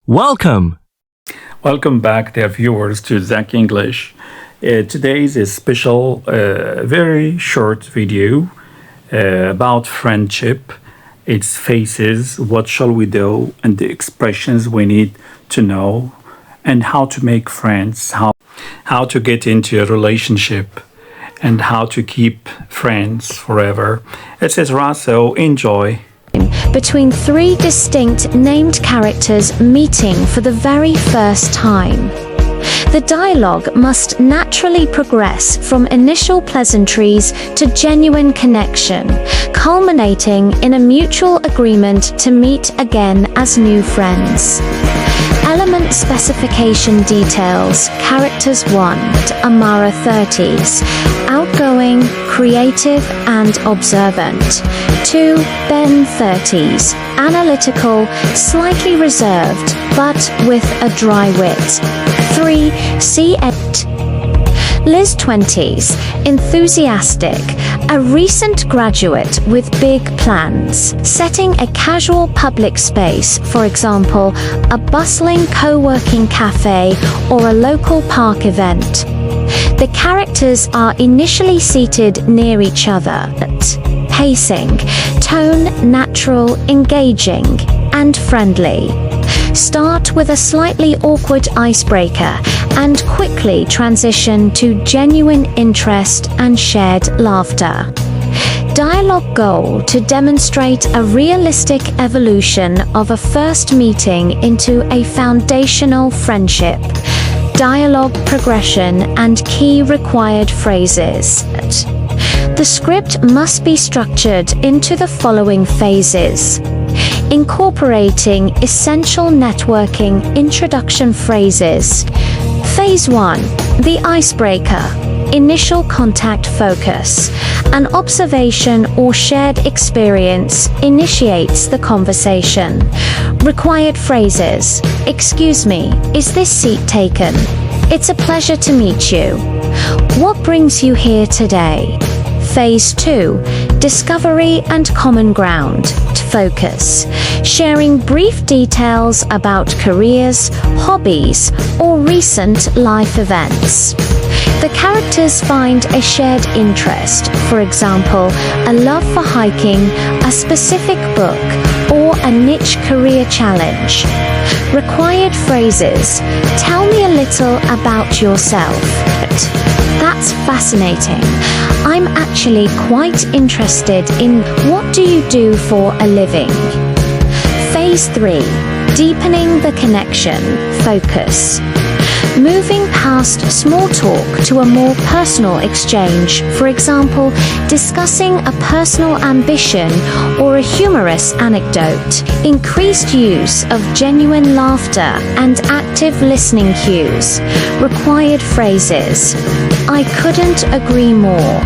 Welcome! Welcome back, dear viewers, to Zankinglish. Today is a special, very short video about friendship, its phases, what shall we do, and the expressions we need to know, and how to make friends, how to get into a relationship, and how to keep friends forever, etc. So enjoy. Between three distinct named characters meeting for the very first time. The dialogue must naturally progress from initial pleasantries to genuine connection, culminating in a mutual agreement to meet again as new friends. Element specification details. Characters 1. Amara 30s. Outgoing, creative, and observant. 2. Ben 30s. Analytical, slightly reserved, but with a dry wit. 3. C8. Liz 20s, enthusiastic, a recent graduate with big plans, setting a casual public space, for example, a bustling co-working cafe or a local park event. The characters are initially seated near each other, pacing, tone natural, engaging, and friendly. Start with a slightly awkward icebreaker and quickly transition to genuine interest and shared laughter. Dialogue goal: to demonstrate a realistic evolution of a first meeting into a foundational friendship. Dialogue progression and key required phrases. The script must be structured into the following phases. Incorporating essential networking introduction phrases. Phase 1. The icebreaker. Initial contact focus. An observation or shared experience initiates the conversation. Required phrases. Excuse me, is this seat taken? It's a pleasure to meet you. What brings you here today? Phase 2. Discovery and common ground. Focus. Sharing brief details about careers, hobbies, or recent life events. The characters find a shared interest, for example, a love for hiking, a specific book, or a niche career challenge. Required phrases. Tell me a little about yourself. That's fascinating. I'm actually quite interested in what do you do for a living? Phase 3. Deepening the connection. Focus. Moving past small talk to a more personal exchange, for example, discussing a personal ambition or a humorous anecdote. Increased use of genuine laughter and active listening cues. Required phrases. I couldn't agree more.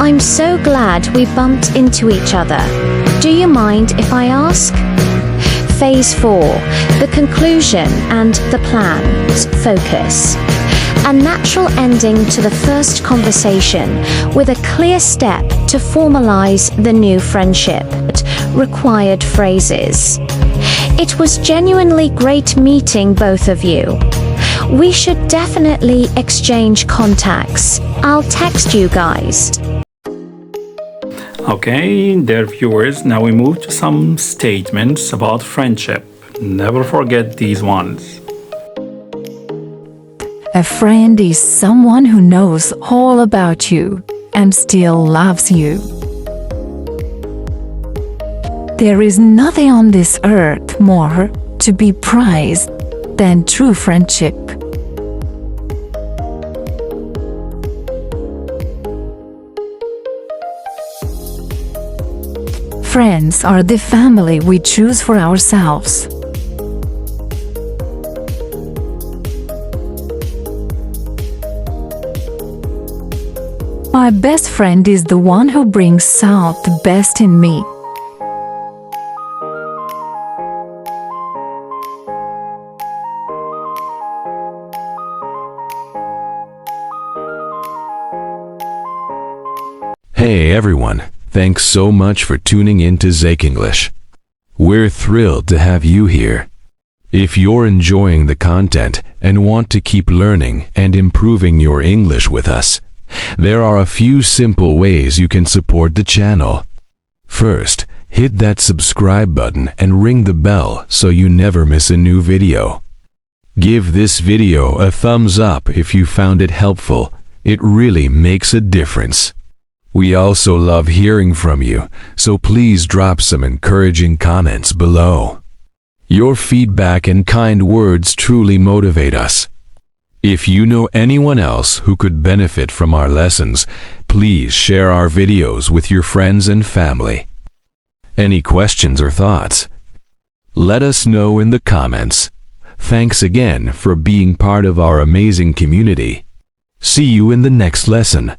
I'm so glad we bumped into each other. Do you mind if I ask? Phase 4. The conclusion and the plan. Focus. A natural ending to the first conversation with a clear step to formalize the new friendship. Required phrases. It was genuinely great meeting both of you. We should definitely exchange contacts. I'll text you guys. Okay, dear viewers, now we move to some statements about friendship. Never forget these ones. A friend is someone who knows all about you and still loves you. There is nothing on this earth more to be prized than true friendship. Friends are the family we choose for ourselves. My best friend is the one who brings out the best in me. Hey everyone, thanks so much for tuning in to zankinglish. We're thrilled to have you here. If you're enjoying the content and want to keep learning and improving your English with us, there are a few simple ways you can support the channel. First, hit that subscribe button and ring the bell so you never miss a new video. Give this video a thumbs up if you found it helpful. It really makes a difference. We also love hearing from you, so please drop some encouraging comments below. Your feedback and kind words truly motivate us. If you know anyone else who could benefit from our lessons, please share our videos with your friends and family. Any questions or thoughts? Let us know in the comments. Thanks again for being part of our amazing community. See you in the next lesson.